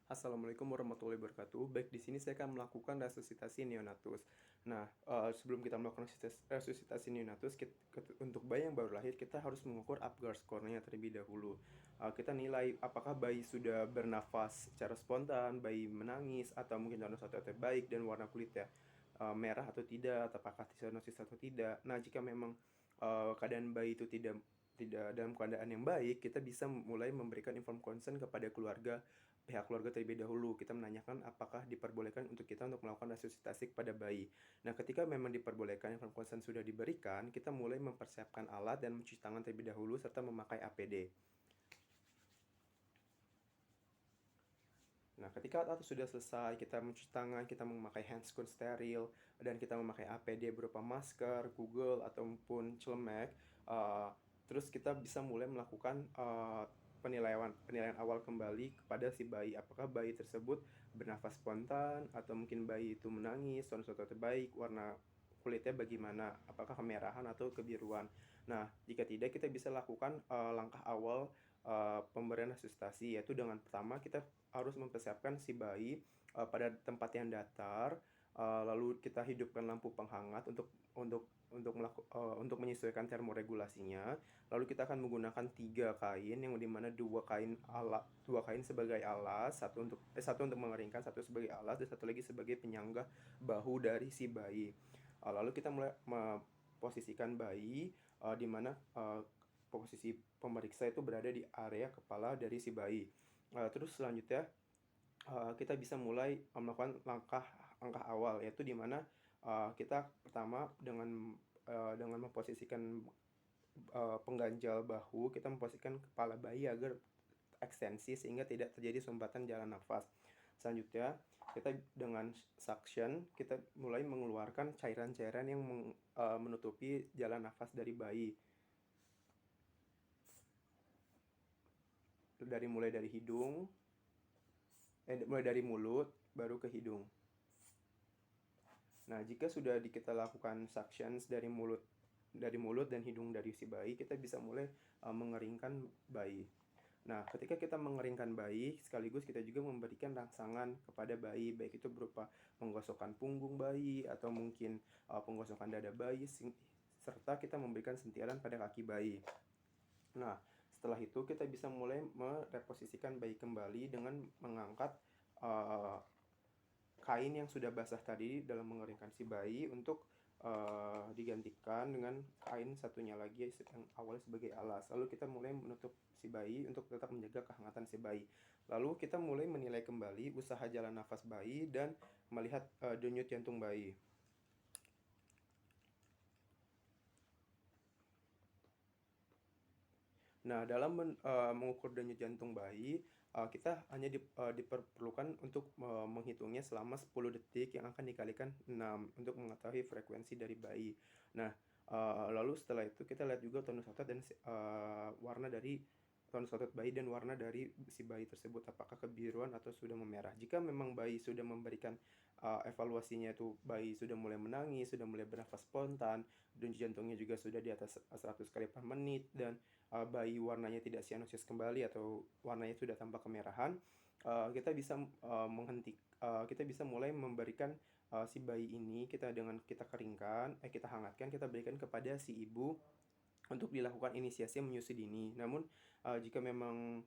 Assalamualaikum warahmatullahi wabarakatuh. Baik, di sini saya akan melakukan resusitasi neonatus. Nah, sebelum kita melakukan resusitasi neonatus, untuk bayi yang baru lahir, kita harus mengukur Apgar score-nya terlebih dahulu. Kita nilai apakah bayi sudah bernafas secara spontan, bayi menangis, atau mungkin dalam suatu baik dan warna kulitnya merah atau tidak, atau apakah cyanosis atau tidak. Nah, jika memang keadaan bayi itu tidak tidak dalam keadaan yang baik, kita bisa mulai memberikan inform consent kepada pihak keluarga terlebih dahulu. Kita menanyakan apakah diperbolehkan untuk kita untuk melakukan resusitasi kepada bayi. Nah, ketika memang diperbolehkan, inform consent sudah diberikan, kita mulai mempersiapkan alat dan mencuci tangan terlebih dahulu serta memakai APD. Nah, ketika alat sudah selesai, kita mencuci tangan, kita memakai handscoon steril, dan kita memakai APD berupa masker, Google, ataupun celemek. Terus kita bisa mulai melakukan penilaian awal kembali kepada si bayi. Apakah bayi tersebut bernafas spontan, atau mungkin bayi itu menangis, suatu terbaik, warna kulitnya bagaimana, apakah kemerahan atau kebiruan. Nah, jika tidak, kita bisa lakukan langkah awal pemberian resusitasi, yaitu dengan pertama kita harus mempersiapkan si bayi pada tempat yang datar, lalu kita hidupkan lampu penghangat untuk menyesuaikan termoregulasinya. Lalu kita akan menggunakan 3 kain, yang dimana dua kain sebagai alas, satu untuk mengeringkan, satu sebagai alas, dan satu lagi sebagai penyangga bahu dari si bayi. Lalu kita mulai memposisikan bayi di mana posisi pemeriksa itu berada di area kepala dari si bayi. Terus selanjutnya kita bisa mulai melakukan langkah awal, yaitu di mana kita pertama dengan memposisikan pengganjal bahu, kita memposisikan kepala bayi agar ekstensi sehingga tidak terjadi sumbatan jalan nafas. Selanjutnya, kita dengan suction, kita mulai mengeluarkan cairan-cairan yang menutupi jalan nafas dari bayi. Mulai dari hidung, mulai dari mulut, baru ke hidung. Nah, jika sudah kita lakukan suctions dari mulut dan hidung dari si bayi, kita bisa mulai mengeringkan bayi. Nah, ketika kita mengeringkan bayi, sekaligus kita juga memberikan rangsangan kepada bayi, baik itu berupa penggosokkan punggung bayi, atau mungkin penggosokan dada bayi, serta kita memberikan sentilan pada kaki bayi. Nah, setelah itu kita bisa mulai mereposisikan bayi kembali dengan mengangkat kain yang sudah basah tadi dalam mengeringkan si bayi untuk digantikan dengan kain satunya lagi yang awalnya sebagai alas. Lalu kita mulai menutup si bayi untuk tetap menjaga kehangatan si bayi. Lalu kita mulai menilai kembali usaha jalan nafas bayi dan melihat denyut jantung bayi. Nah, dalam mengukur denyut jantung bayi, kita hanya diperlukan untuk menghitungnya selama 10 detik yang akan dikalikan 6 untuk mengetahui frekuensi dari bayi. Nah, lalu setelah itu kita lihat juga tonus otot dan warna dari tonus otot bayi dan warna dari si bayi tersebut, apakah kebiruan atau sudah memerah. Jika memang bayi sudah memberikan evaluasinya itu bayi sudah mulai menangis, sudah mulai bernafas spontan, denyut jantungnya juga sudah di atas 100 kali per menit, dan bayi warnanya tidak cyanosis kembali atau warnanya sudah tampak kemerahan, kita bisa mulai memberikan si bayi ini, kita keringkan, kita hangatkan, kita berikan kepada si ibu untuk dilakukan inisiasi menyusui dini. Namun jika memang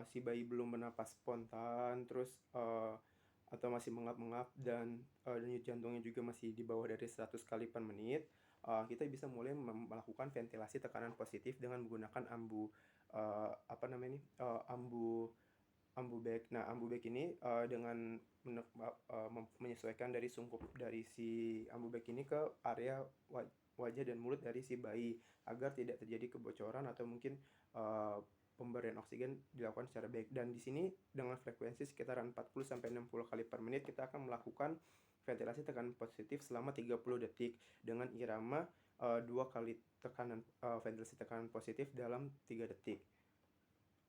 si bayi belum bernapas spontan, terus atau masih mengap-ngap, dan denyut jantungnya juga masih di bawah dari 100 kali per menit, kita bisa mulai melakukan ventilasi tekanan positif dengan menggunakan ambu apa namanya ini ambu ambu bag. Nah, ambu bag ini dengan menyesuaikan dari sungkup dari si ambu bag ini ke area wajah dan mulut dari si bayi agar tidak terjadi kebocoran atau mungkin pemberian oksigen dilakukan secara baik. Dan di sini dengan frekuensi sekitaran 40 sampai 60 kali per menit, kita akan melakukan ventilasi tekanan positif selama 30 detik dengan irama 2 kali ventilasi tekanan positif dalam 3 detik.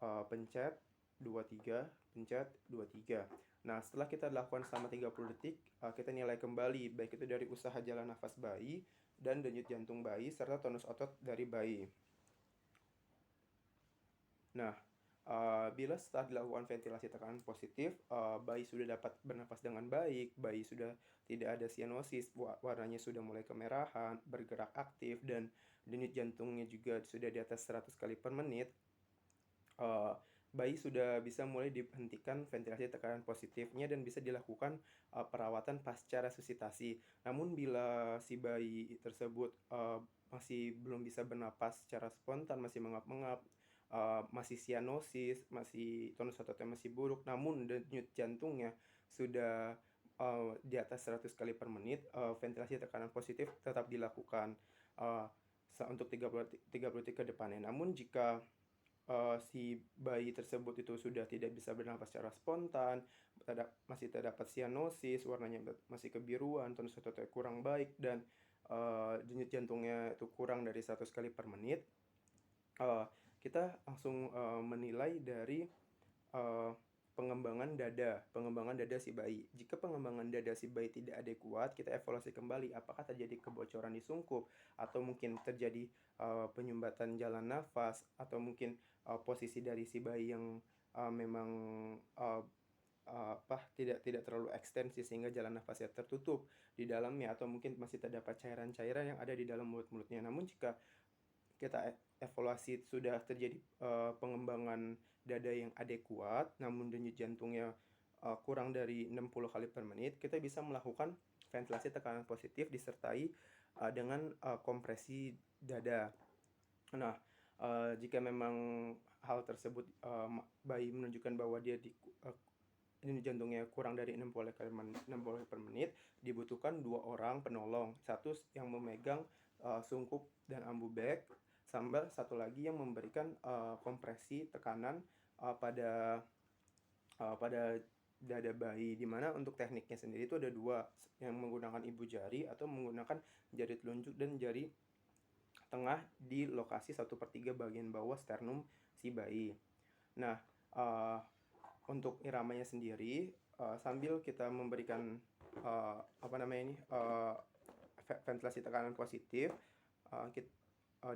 Pencet 23, pencet 23. Nah, setelah kita lakukan selama 30 detik, kita nilai kembali baik itu dari usaha jalan nafas bayi dan denyut jantung bayi serta tonus otot dari bayi. Nah, Bila setelah dilakukan ventilasi tekanan positif, bayi sudah dapat bernafas dengan baik, bayi sudah tidak ada sianosis, warnanya sudah mulai kemerahan, bergerak aktif, dan denyut jantungnya juga sudah di atas 100 kali per menit, eee, bayi sudah bisa mulai dihentikan ventilasi tekanan positifnya dan bisa dilakukan, perawatan pasca resusitasi. Namun bila si bayi tersebut, masih belum bisa bernapas secara spontan, masih mengap-mengap, masih sianosis, masih tonus ototnya masih buruk, namun denyut jantungnya sudah, di atas 100 kali per menit, ventilasi tekanan positif tetap dilakukan, eee, untuk 30 detik ke depannya. Namun jika si bayi tersebut itu sudah tidak bisa bernafas secara spontan, masih terdapat sianosis, warnanya masih kebiruan, tonus ototnya kurang baik, dan denyut jantungnya itu kurang dari 100 kali per menit, eee, kita langsung, menilai dari Eee, pengembangan dada si bayi. Jika pengembangan dada si bayi tidak adekuat, kita evaluasi kembali apakah terjadi kebocoran di sungkup, atau mungkin terjadi, penyumbatan jalan nafas, atau mungkin, posisi dari si bayi yang, memang, eee tidak tidak terlalu ekstensi sehingga jalan nafasnya tertutup di dalamnya, atau mungkin masih terdapat cairan-cairan yang ada di dalam mulut-mulutnya. Namun jika kita evaluasi sudah terjadi, pengembangan dada yang adekuat, namun denyut jantungnya, kurang dari 60 kali per menit, kita bisa melakukan ventilasi tekanan positif disertai, dengan, kompresi dada. Nah, jika memang hal tersebut, bayi menunjukkan bahwa dia denyut jantungnya kurang dari 60 kali per menit, dibutuhkan 2 orang penolong, satu yang memegang, sungkup dan ambu bag, sambil satu lagi yang memberikan, kompresi tekanan, pada pada dada bayi, di mana untuk tekniknya sendiri itu ada 2, yang menggunakan ibu jari atau menggunakan jari telunjuk dan jari tengah di lokasi 1/3 bagian bawah sternum si bayi. Nah, eee, untuk iramanya sendiri, sambil kita memberikan, apa namanya ini, ventilasi tekanan positif,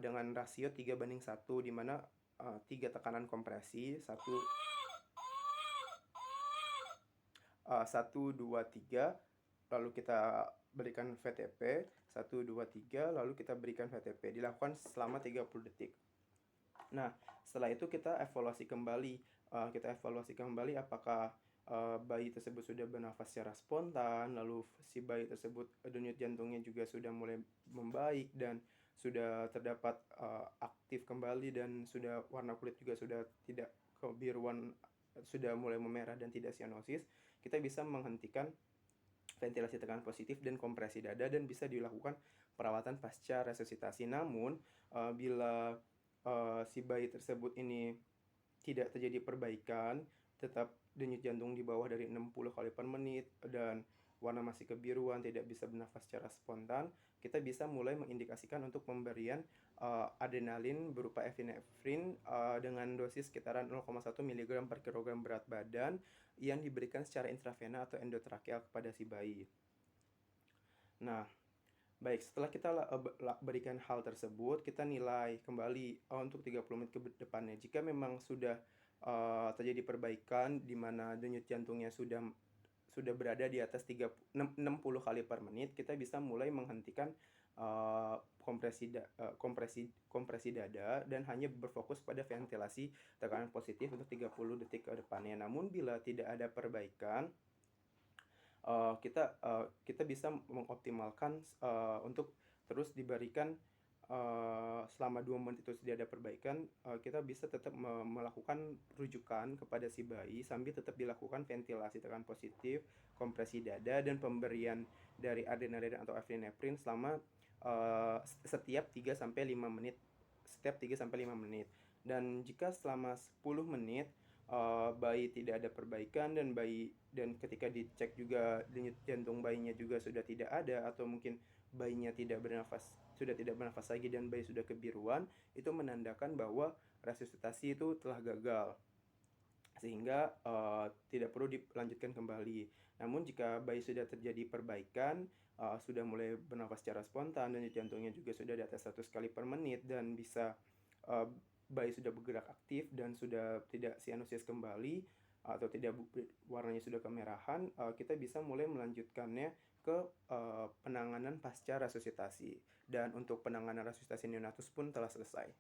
dengan rasio 3:1, di mana, 3 tekanan kompresi, 1, 2, 3, lalu kita berikan VTP, 1, 2, 3, lalu kita berikan VTP. Dilakukan selama 30 detik. Nah, setelah itu kita evaluasi kembali apakah, bayi tersebut sudah bernafas secara spontan, lalu si bayi tersebut, denyut jantungnya juga sudah mulai membaik dan sudah terdapat, aktif kembali, dan sudah warna kulit juga sudah tidak kebiruan, sudah mulai memerah dan tidak sianosis, kita bisa menghentikan ventilasi tekanan positif dan kompresi dada dan bisa dilakukan perawatan pasca resusitasi. Namun, bila, si bayi tersebut ini tidak terjadi perbaikan, tetap denyut jantung di bawah dari 60 kali per menit, dan warna masih kebiruan, tidak bisa bernafas secara spontan, kita bisa mulai mengindikasikan untuk pemberian, adrenalin berupa epinefrin, dengan dosis sekitaran 0,1 miligram per kilogram berat badan yang diberikan secara intravena atau endotrakeal kepada si bayi. Nah, baik, setelah kita berikan hal tersebut, kita nilai kembali, untuk 30 menit ke depannya. Jika memang sudah, terjadi perbaikan di mana denyut jantungnya sudah berada di atas 60 kali per menit, kita bisa mulai menghentikan, kompresi dada dan hanya berfokus pada ventilasi tekanan positif untuk 30 detik ke depannya. Namun bila tidak ada perbaikan, kita bisa mengoptimalkan, untuk terus diberikan, selama 2 menit itu tidak ada perbaikan, kita bisa tetap melakukan rujukan kepada si bayi sambil tetap dilakukan ventilasi tekanan positif, kompresi dada, dan pemberian dari adrenalin atau epinefrin selama, setiap 3 sampai 5 menit, Dan jika selama 10 menit, bayi tidak ada perbaikan, dan ketika dicek juga denyut jantung bayinya juga sudah tidak ada, atau mungkin bayinya sudah tidak bernafas lagi dan bayi sudah kebiruan, itu menandakan bahwa resusitasi itu telah gagal, sehingga, tidak perlu dilanjutkan kembali. Namun jika bayi sudah terjadi perbaikan, sudah mulai bernafas secara spontan, dan jantungnya juga sudah di atas 100 kali per menit, dan bisa, eee, bayi sudah bergerak aktif dan sudah tidak sianusias kembali atau tidak warnanya sudah kemerahan, kita bisa mulai melanjutkannya ke penanganan pasca resusitasi. Dan untuk penanganan resusitasi neonatus pun telah selesai.